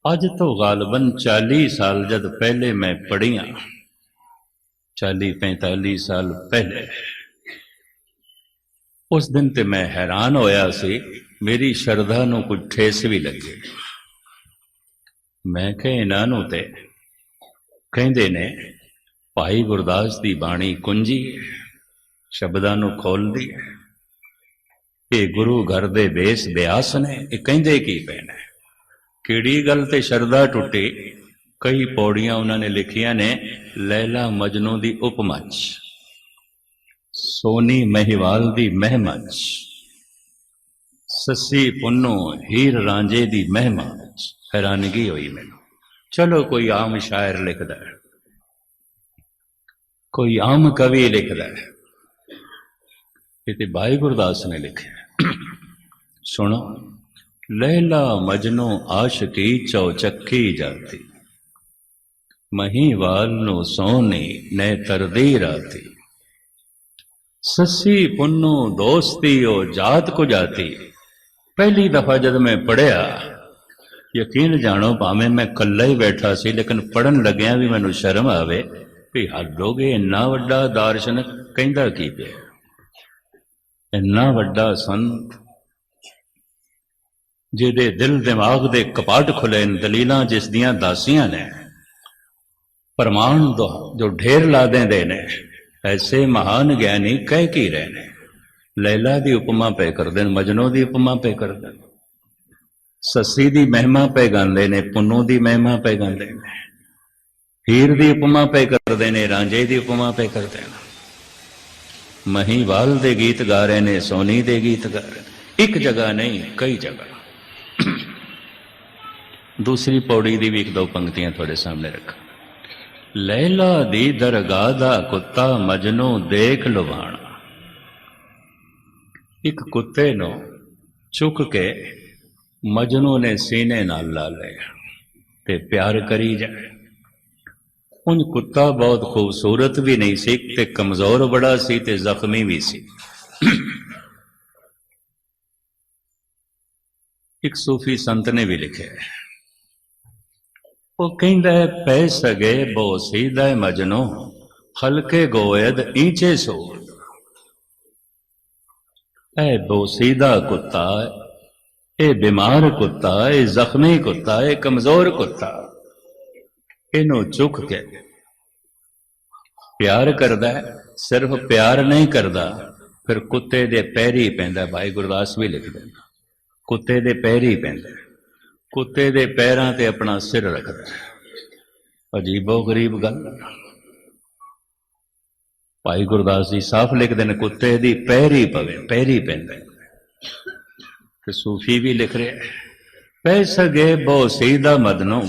अज तो गालबन 40 साल जद पहले मैं पढ़िया, 40-45 साल पहले, उस दिन ते मैं हैरान होया सी, मेरी शरधा नूं कुछ ठेस भी लगे। मैं कहा इन्हां नूं ते कहंदे ने भाई गुरदास दी बाणी कुंजी शब्दां नूं खोलदी है, ये गुरु घर दे बेस ब्यास ने, ये कहंदे की पे ने, किहड़ी गल ते शरधा टुटी। कई पौड़ियां उन्होंने लिखियां ने लैला मजनू दी उपमा च, सोनी महिवाल दी महिमा च, ससी पुन्नू हीर रांझे दी महिमा च। हैरानगी हुई मैनू। चलो कोई आम शायर लिखदा है, कोई आम कवि लिखदा है, ये ते भाई गुरदास ने लिखे। सुनो, लैला मजनू आशिकी चौचक्की जाती, महीवाल नु सोनी ने तरदी राती, ससी पुन्नू दोस्ती ओ जात को जाती। पहली दफा जब मैं पढ़िया, यकीन जानो भावें मैं कला ही बैठा सी, लेकिन पढ़न लग्या भी मैनू शर्म आवे भी हदोगे इन्ना वड्डा दार्शनिक कहंदा की पे, इन्ना वड्डा संत जिहदे दिल दिमाग दे कपाट खुले, दलीलां जिस दियां दासियां ने, प्रमाण जो ढेर ला देंदे ने, ऐसे महान ज्ञानी कह की रहे ने। लैला दी उपमा पे कर देन, मजनू दी उपमा पे कर देन, ससी दी महिमा पे गांदे ने, पुन्नू दी महिमा पे गांदे ने, हीर दी उपमा पे करते ने, रांझे दी उपमा पे करते हैं, महीवाल दे गीत गा रहे ने, सोनी दे गीत गा रहे ने। एक जगह नहीं, कई जगह। दूसरी पौड़ी दी भी एक दो पंक्तियां थोड़े सामने रखा। लैला दी दरगाह दा कुत्ता मजनू देख लुभाना। एक कुत्ते नो चुक के मजनू ने सीने नाल ला लिया ते प्यार करी जाए। उन कुत्ता बहुत खूबसूरत भी नहीं सी ते कमजोर बड़ा सी ते जख्मी भी सी। एक सूफी संत ने भी लिखे, वो कहंदा है पै सगे बो सीधा मजनू, हल्के गोयद ईंचे सोद। ए बोसीदा कुत्ता, ए बीमार कुत्ता, ए जख्मी कुत्ता, ए कमजोर कुत्ता, इनू चुक के प्यार करदा है। सिर्फ प्यार नहीं करदा, फिर कुत्ते दे पैरी पैंदा। भाई गुरदास भी लिख देना, कुत्ते दे पैरी पैंदा, कुत्ते दे पैरां ते अपना सिर रखदा। अजीबो गरीब गल। भाई गुरदास जी साफ लिख देने, कुत्ते दी पैरी पवे, पैरी पैंदा। ते सूफी भी लिख रहे, पै सगे बो सीधा मदनो,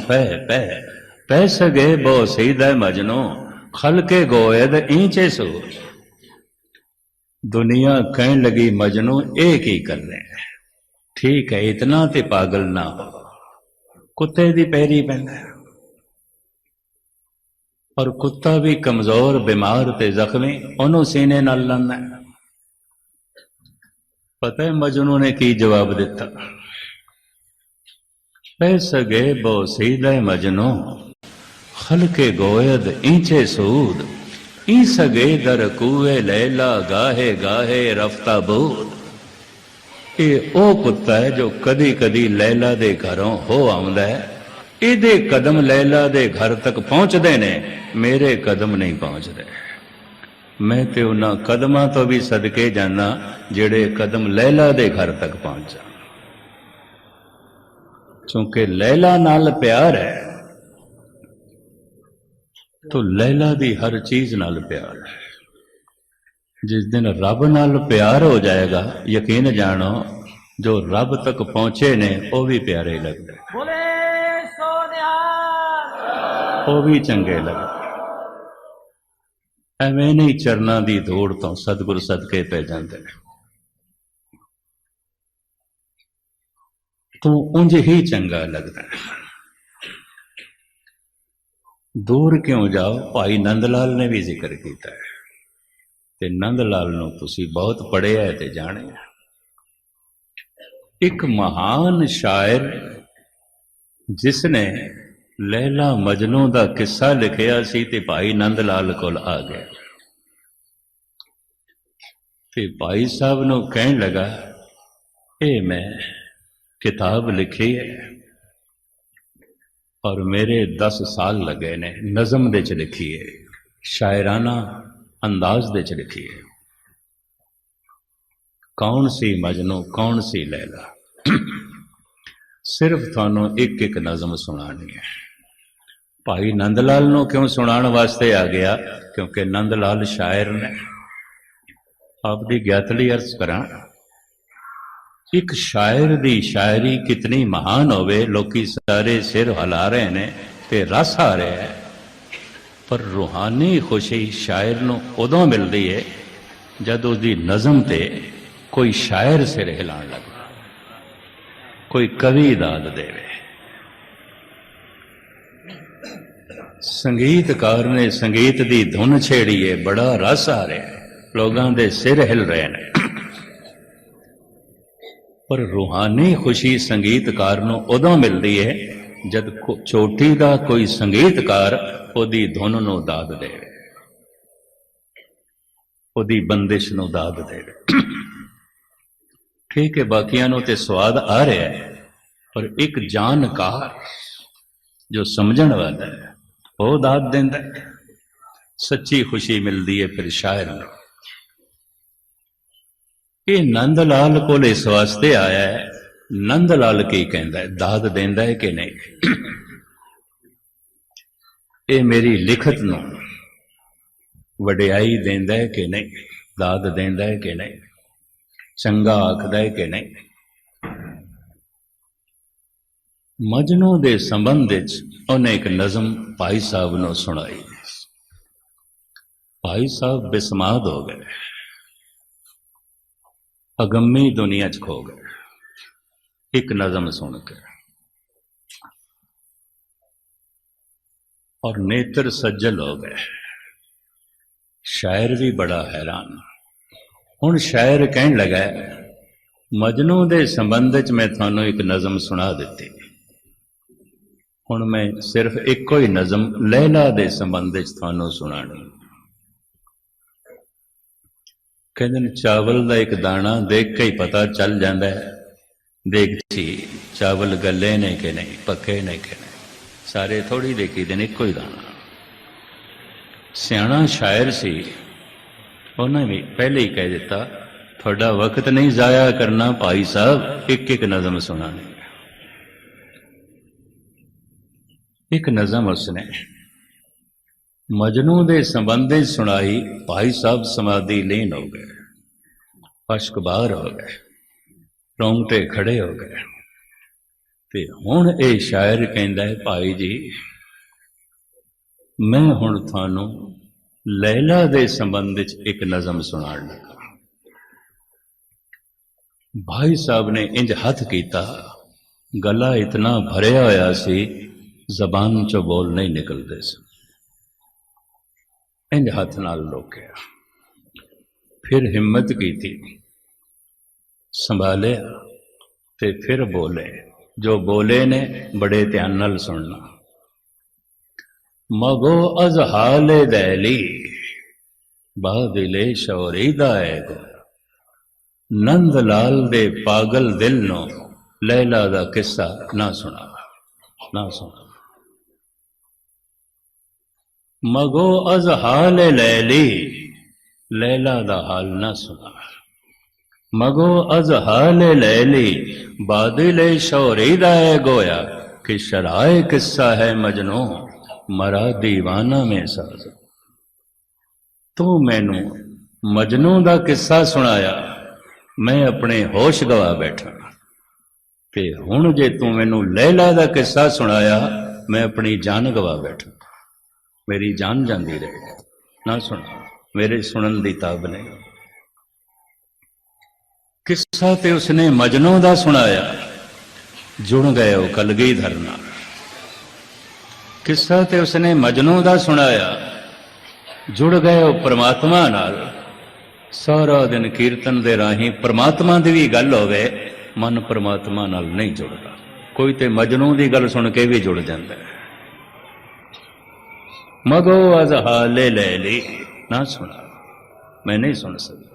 पै सगे बो सीधा मजनो, खल के गोयद ईंचे सूर। दुनिया कहन लगी मजनू एक ही कर रहे हैं, ठीक है इतना ते पागल ना हो। कुत्ते दी पैरी पैंदा, और कुत्ता भी कमजोर बीमार ते जख्मी, उन्होंने सीने नाल लांदा। पता है मजनू ने की जवाब दिता, पै सगे बो सीधे मजनू, खलके गोयद ईंचे सूद। ई सगे दर कुए लैला, गाहे गाहे रफ्ता बूद। ये ओ कुत्ता है जो कदी कदी लैला दे घरों हो आउंदा है। इहदे कदम लैला दे घर तक पहुंचदे ने, मेरे कदम नहीं पहुंचते। मैं ते उन्हां कदमां तो भी सदके जाना जेड़े कदम लैला दे घर तक पहुंचा। क्योंकि लैला नाल प्यार है, तो लैला दी हर चीज नाल प्यार है। जिस दिन रब नाल प्यार हो जाएगा, यकीन जानो जो रब तक पहुंचे ने वो भी प्यारे लगते, वो भी चंगे लगते। एवें नहीं चरना दी धूड़ तो सतगुर सदके पे जाते, तो उंज ही चंगा लगता है। दूर क्यों जाओ, भाई नंदलाल ने भी जिक्र किया है, ते नंदलाल नूं तुसी बहुत पढ़िया है ते जाने। एक महान शायर जिसने लैला मजनू का किस्सा लिखिया सी ते भाई नंद लाल कोल आ गया ते भाई साहब नूं कहण लगा, ये मैं किताब लिखी है और मेरे 10 साल लगे ने, नज़म दे च लिखी है, शायराना अंदाज दे च लिखी है। कौन सी मजनू कौन सी लैला, सिर्फ थानू एक एक नज़म सुनानी है। भाई नंद लाल नूं क्यों सुनाण वास्ते आ गया? क्योंकि नंद लाल शायर ने। आपकी ज्ञातली अर्ज करा, एक शायर दी शायरी कितनी महान होवे, लोकी सारे सिर हिला रहे ने ते रस आ रहा है, पर रूहानी खुशी शायर नूं उदों मिलती है जद उसकी नज़म ते कोई शायर सिर हिलाण लगे, कोई कवि दाद देवे। संगीतकार ने संगीत की धुन छेड़ी है, बड़ा रस आ रहा है, लोगों के सिर हिल रहे हैं, पर रूहानी खुशी संगीतकार नूं उदों मिलती है जद चोटी का कोई संगीतकार उहदी धुन नूं दाद दे, उहदी बंदिश नूं दाद दे। ठीक है, बाकियां नूं ते स्वाद आ रहा है, पर एक जानकार जो समझण वाला है वो दाद देंदा है, सच्ची खुशी मिलती है फिर शायर नूं। ये नंद लाल कोल इस वास्ते आया है, नंद लाल की कहता है, दाद देंदा है कि नहीं? ये मेरी लिखत नूं वडियाई देंदा है कि नहीं, दाद देंदा है कि नहीं, चंगा आखदा है कि नहीं। मजनू दे संबंध उन्हें एक नज़म भाई साहब नूं सुनाई। भाई साहब बिस्माद हो गए, अगम्मी दुनिया च खो गए एक नज़म सुन के, और नेत्र सज्जल हो गए। शायर भी बड़ा हैरान। हुण शायर कहन लगा, मजनू दे संबंध च मैं थानू एक नज़म सुना दी, हुण मैं सिर्फ एको ही नज़म लैला दे संबंध च थानू सुनानी। कहते चावल का एक दाना देख के ही पता चल जाता है, देख सी चावल गले ने कि नहीं, पके ने कि नहीं, सारे थोड़ी देखी दिन एको ही दाना। सियाणा शायर सी, उन्हें भी पहले ही कह दिता, थोड़ा वक्त नहीं जाया करना भाई साहब, एक एक नज़म सुनानी। एक नज़म उसने मजनू दे संबंध सुनाई, भाई साहब समाधि लीन हो गए, अश्क बाहर हो गए, रोंगटे खड़े हो गए। ते हुण ये शायर कहंदा है, भाई जी मैं हुण थानू लैला दे संबंध एक नज़म सुनाण लगा। भाई साहब ने इंज हथ कीता, गला इतना भरिया होया सी, जबान चो बोल नहीं निकलते सी। इंज हाथ नाल रोकिया, फिर हिम्मत की थी, संभाले ते फिर बोले। जो बोले ने बड़े ध्यान नाल सुनना। मगो अज हाले दैली बादिले शौरीदा है गो, नंद लाल दे पागल दिल नो लैला दा किस्सा ना सुना, ना सुना। मगो अज हाल लैली, लैला दा हाल ना सुना। मगो अज हाल लैली बादिले शौरीदा है गोया, कि शराय किस्सा है मजनू मरा दीवाना में साज। तू मैनू मजनू दा किस्सा सुनाया, मैं अपने होश गवा बैठा, ते हुण जे तू मैनू लैला दा किस्सा सुनाया, मैं अपनी जान गवा बैठा, मेरी जान जाती रहे। ना सुना, मेरे सुनन दी ताब नहीं। किस्सा ते उसने मजनू दा सुनाया, जुड़ गए वो कलगीधर नाल। किस्सा ते उसने मजनू दा सुनाया, जुड़ गए वो परमात्मा नाल। सारा दिन कीर्तन दे राही परमात्मा दी भी गल होवे, मन परमात्मा नाल नहीं जुड़ता। कोई तो मजनू की गल सुन के भी जुड़ जाता है। मगो अज हाले ले ली ना सुना, मैं नहीं सुन सकता।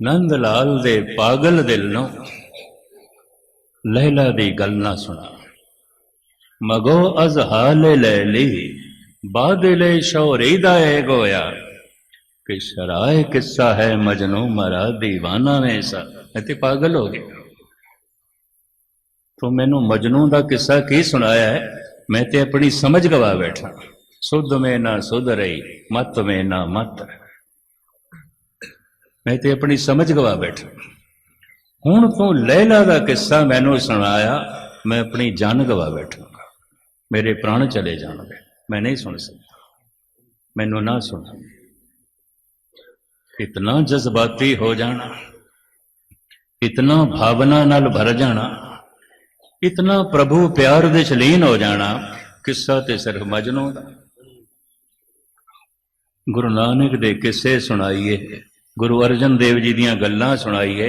नंद लाल दे पागल दिल नो लैला दी गल ना सुना। मगो अज हाले ले ली बादले शौरीदा है गोया कि शराय किस्सा है मजनू मरा दीवाना में सा। मैं तो पागल हो गया, तो मैनू मजनू का किस्सा की सुनाया है? मैं तो अपनी समझ गवा बैठा। सुध में ना सुध रही, मत में ना मत, मैं तो अपनी समझ गवा बैठा। हुण तू लैला का किस्सा मैनू सुनाया, मैं अपनी जान गवा बैठूंगा, मेरे प्राण चले जाएंगे, मैं नहीं सुन सकता, मैनू ना सुना। इतना जज्बाती हो जाना, इतना भावना नाल भर जाना, इतना प्रभु प्यार दे लीन हो जाना। किस्सा ते सिर्फ मजनू दा। गुरु नानक दे किस्से सुनाइए, गुरु अर्जन देव जी दियां गल्लां सुनाइए,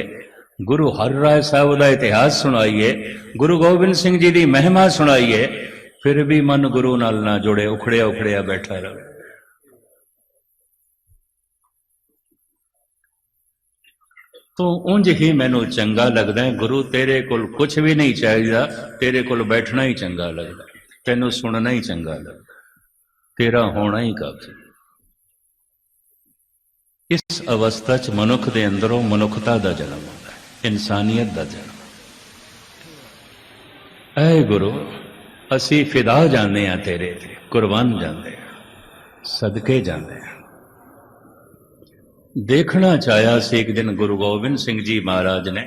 गुरु हर राय साहब का इतिहास सुनाइए, गुरु गोबिंद सिंह जी की महिमा सुनाइए, फिर भी मन गुरु नाल ना जुड़े, उखड़िया उखड़िया बैठा रहे। तो उंज ही मैनू चंगा लगता है, गुरु तेरे कोल कुछ भी नहीं चाहिए, तेरे कोल बैठना ही चंगा लगता, तेनू सुनना ही चंगा लगता, तेरा होना ही काफी। इस अवस्था च मनुख दे अंदरों मनुखता का जन्म होता है, इंसानियत का जन्म। ऐ गुरु असी फिदा जाने हैं तेरे ते, कुर्बान जाते हैं, सदके जाते हैं। देखना चाहया सी एक दिन गुरु गोबिंद सिंह जी महाराज ने,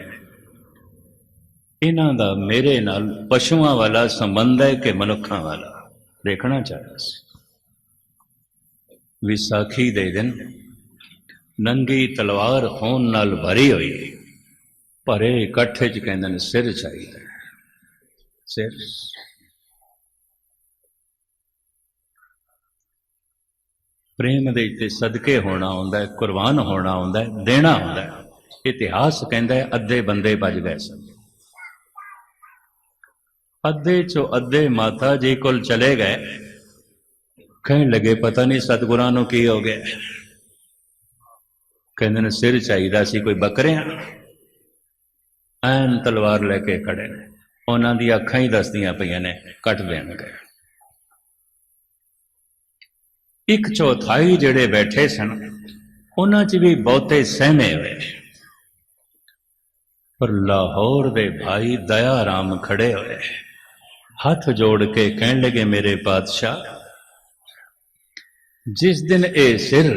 इन्हां दा मेरे नाल पशुआं वाला संबंध है कि मनुखां वाला, देखना चाहया सी। विसाखी दे दिन नंगी तलवार खून नाल भरी हुई, भरे इकट्ठे च कहंदे ने सिर चाहिए, सिर। प्रेम दे ते सदके होना होंदा है, कुर्बान होना होंदा है, देना होंदा है। इतिहास कहता है अद्धे बंदे बच गए सन, अद्धे चो अद्धे माता जी कोल चले गए, कहने लगे पता नहीं सतगुरां नूं की हो गया। कहंदे ने सिर चाहिदा सी, कोई बकरियां ऐन तलवार लेके खड़े ने, उन्हां दी अखां ही दसदियां पईयां ने कट देणगे। एक चौथाई जिहड़े बैठे सन उन्हां च भी बहुते सहमे हुए, पर लाहौर दे भाई दया राम खड़े हुए, हाथ जोड़ के कहने लगे मेरे पातशाह, जिस दिन ये सिर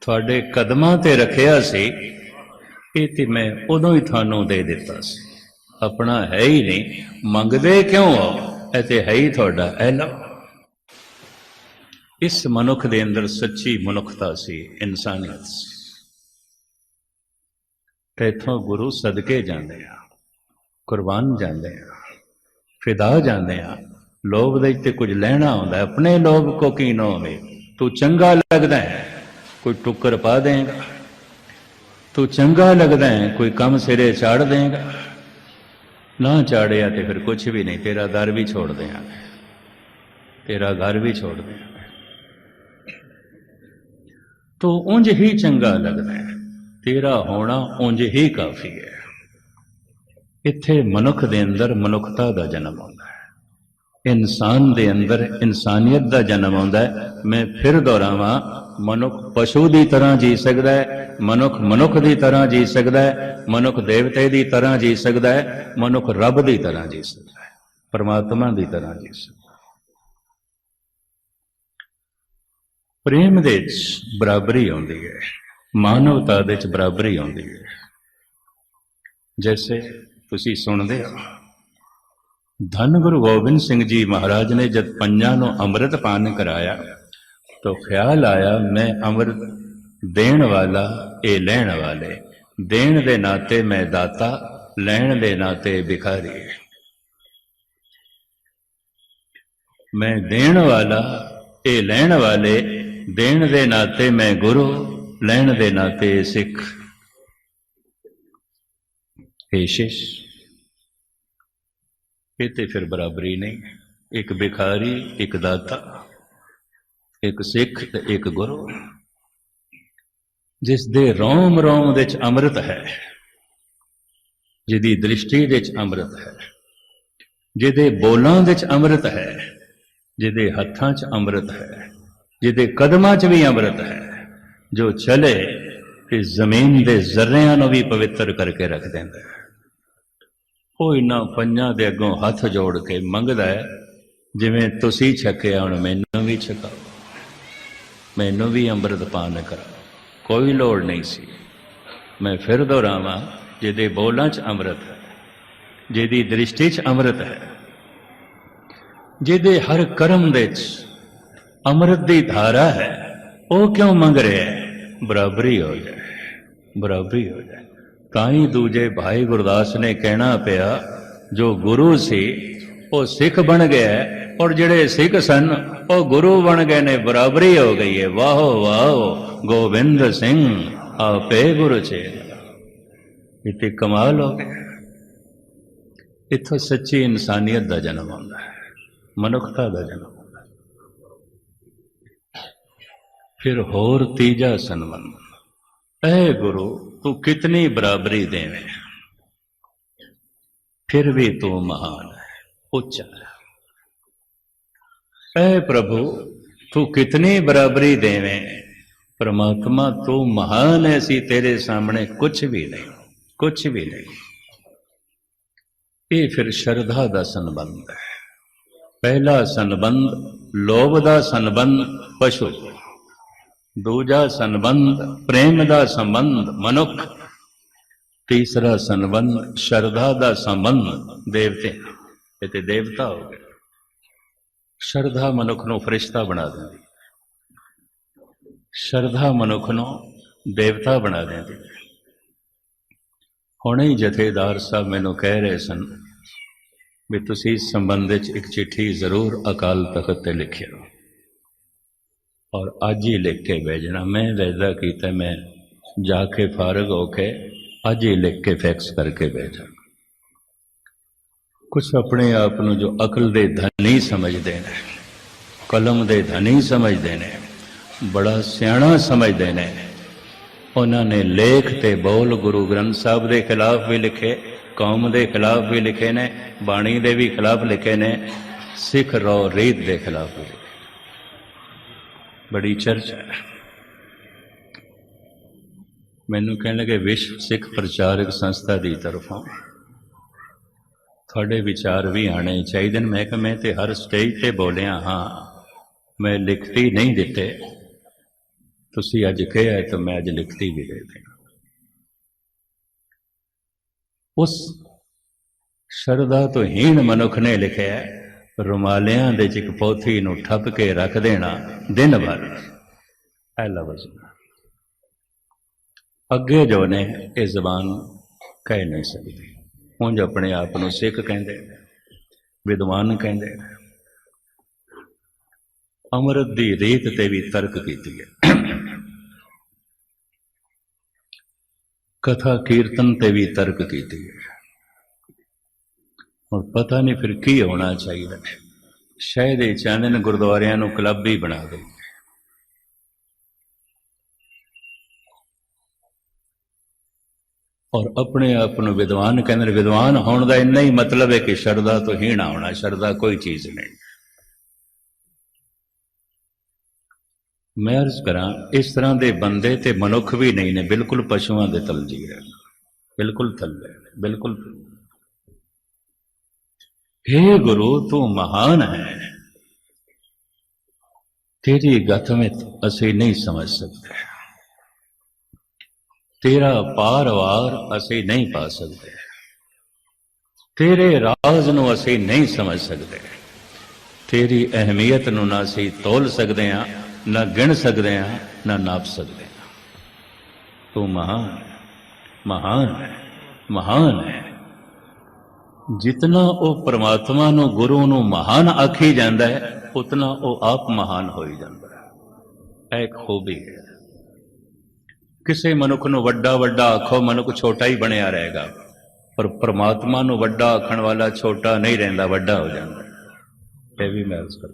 थोड़े कदमां ते रखिया सी, ये ते मैं उदों ही थानू दे दिता सी, अपना है ही नहीं, मंगदे क्यों हो, ऐ ते है ही थोड़ा, ऐ लो। इस मनुख दे अंदर सच्ची मनुखता सी, इंसानियत सी। इथों गुरु सदके जाते हैं, कुर्बान जाते हैं, फिदा जाते हैं। लोभ दे ते कुछ लेना होंदा है, अपने लोभ को की न होवे। तू चंगा लगदा है कोई टुक्कर पा देगा, तू चंगा लगदा है कोई कम सिरे चाड़ देगा, ना चाड़िया तो फिर कुछ भी नहीं, तेरा दर भी छोड़ देंगे, तेरा घर भी छोड़ देंगे। तो उंज ही चंगा लगता है, तेरा होना उंज ही काफी है। इत्थे मनुख दे अंदर मनुखता का जन्म होता है, इंसान दे अंदर इंसानियत का जन्म होता है। मैं फिर दोहरावां, मनुख पशु की तरह जी सकता है, मनुख मनुख की तरह जी सकता है, मनुख देवते की तरह जी सकता है, मनुख रब की तरह जी सकता है, परमात्मा की तरह जी सकता है। प्रेम दे बराबरी आती है, मानवता दे बराबरी आती है। जैसे तुसी सुनते हो, धन गुरु गोबिंद सिंह जी महाराज ने जब पंजां नूं अमृत पान कराया तो ख्याल आया मैं अमृत देण वाला ये लैण वाले, देण दे नाते मैं दाता, लैण दे नाते भिखारी। मैं देण वाला ये लैण वाले, देण दे नाते मैं गुरु, लैण दे नाते सिख। हे शिष्य, ये तो फिर बराबरी नहीं। एक भिखारी, एक दाता, एक सिख ते एक गुरु। जिस दे रोम रोम दे च अमृत है, जिहदी दृष्टि दे च अमृत है, जिहदे बोलां दे च अमृत है, जिहदे हत्थां च अमृत है, जिहदे कदमां च भी अमृत है, जो चले कि जमीन दे जर्रियां नूं भी पवित्र करके रख देंदा है। ਉਹ इन्हां ਪੰਜਾਂ ਦੇ ਅੱਗੋਂ हथ जोड़ के मंगदा है, जिवें तुसीं छकिया हुण मैनूं भी छकाओ, मैनूं भी अंमृत पान कराओ। कोई लोड़ नहीं सी। मैं फिर दोहरावां, जिहदे बोलां च अमृत है, जिहदी दृष्टि च अमृत है, जिहदे हर कर्म दे च अमृत दी धारा है, वो क्यों मंग रहा है? बराबरी हो जाए, बराबरी हो जाए। ताई दूजे भाई गुरदास ने कहना पिया, जो गुरु सी वो सिख बन गया और जिहड़े सिख सन वो गुरु बन गए ने, बराबरी हो गई है। वाहो वाहो गोबिंद सिंह आपे गुरु चेला। इतनी कमाल हो गया। इत्थों सच्ची इंसानियत का जन्म होता है, मनुखता का जन्म होता है। फिर होर तीजा संबंध, ऐ गुरु तू कितनी बराबरी देवे, फिर भी तू महान है, उच्चा है। ऐ प्रभु तू कितनी बराबरी देवे, परमात्मा तू महान है, सी तेरे सामने कुछ भी नहीं, कुछ भी नहीं। ये फिर श्रद्धा का संबंध है। पहला संबंध लोभ का संबंध पशु, दूजा संबंध प्रेम का संबंध मनुख, तीसरा संबंध श्रद्धा का संबंध देवते। ये तो देवता हो गए। श्रद्धा मनुख नूं फरिश्ता बना देंदी, श्रद्धा मनुख नूं देवता बना देंदी। हुणे ही जथेदार साहब मैनूं कह रहे सन भी तुसीं इस संबंध विच एक चिट्ठी जरूर अकाल तख्त ते लिखिओ और अज ही लिख के भेजना। मैं वैदा किया, मैं जाके फारग होके अज ही लिख के फैक्स करके भेजा। कुछ अपने आप को जो अकल दे धनी समझते हैं, कलम दे धनी समझते हैं, बड़ा सियाणा समझते हैं, उन्होंने लेख ते बोल गुरु ग्रंथ साहब के खिलाफ भी लिखे, कौम के खिलाफ भी लिखे ने, बाणी के भी खिलाफ लिखे ने, सिख रो रीत के खिलाफ भी लिखे। बड़ी चर्चा है। मैनू कहने लगे विश्व सिख प्रचारक संस्था की तरफों थोड़े विचार भी आने चाहिए। मैं कि मैं तो हर स्टेज पर बोलिया, हाँ मैं लिखती नहीं दिते, तुसी अज कहा है तो मैं अज लिखती भी दे देना। उस श्रद्धा तो हीन मनुख ने लिखा है, रुमालियां दे च एक पोथी नूं ठप के रख देना दिन भर, ऐ लफ्ज़ अगे जो ने ये जबान कह नहीं सकती। उंज अपने आप को सिख कहते, विद्वान कहते। अमृत की रीत ते भी तर्क की है, कथा कीर्तन ते भी तर्क की है। और पता नहीं फिर की होना चाहिए। शायद ये चाहते हैं गुरुद्वारियां नूं क्लब ही बना दे, और अपने आप को विद्वान कहते। विद्वान होने का इन्ना ही मतलब है कि श्रद्धा तो हीणा होना, श्रद्धा कोई चीज नहीं। मैं अर्ज करा, इस तरह के बंदे ते मनुख भी नहीं ने, बिल्कुल पशुओं के तल जी रहे, बिल्कुल थल्ले, बिल्कुल। हे गुरु तू महान है, तेरी गत में असी नहीं समझ सकते, तेरा पार वार असी नहीं पा सकते, तेरे राज नूं असी नहीं समझ सकते, तेरी अहमियत नूं ना असी तोल सकते हैं, ना गिण सकते हैं, ना नाप सकते हैं। तू महान है, महान है, महान है। जितना वो परमात्मा नूं गुरु नूं महान आखी जाता है, उतना वो आप महान हो ही जाता है। एक खूबी है। किसी मनुख नूं वड्डा वड्डा आखो, मनुख छोटा ही बनिया रहेगा। ਪਰ ਪ੍ਰਮਾਤਮਾ ਨੂੰ ਵੱਡਾ ਆਖਣ ਵਾਲਾ ਛੋਟਾ ਨਹੀਂ ਰਹਿੰਦਾ, ਵੱਡਾ ਹੋ ਜਾਂਦਾ। ਇਹ ਵੀ ਮੈਂ ਉਸ ਕਰ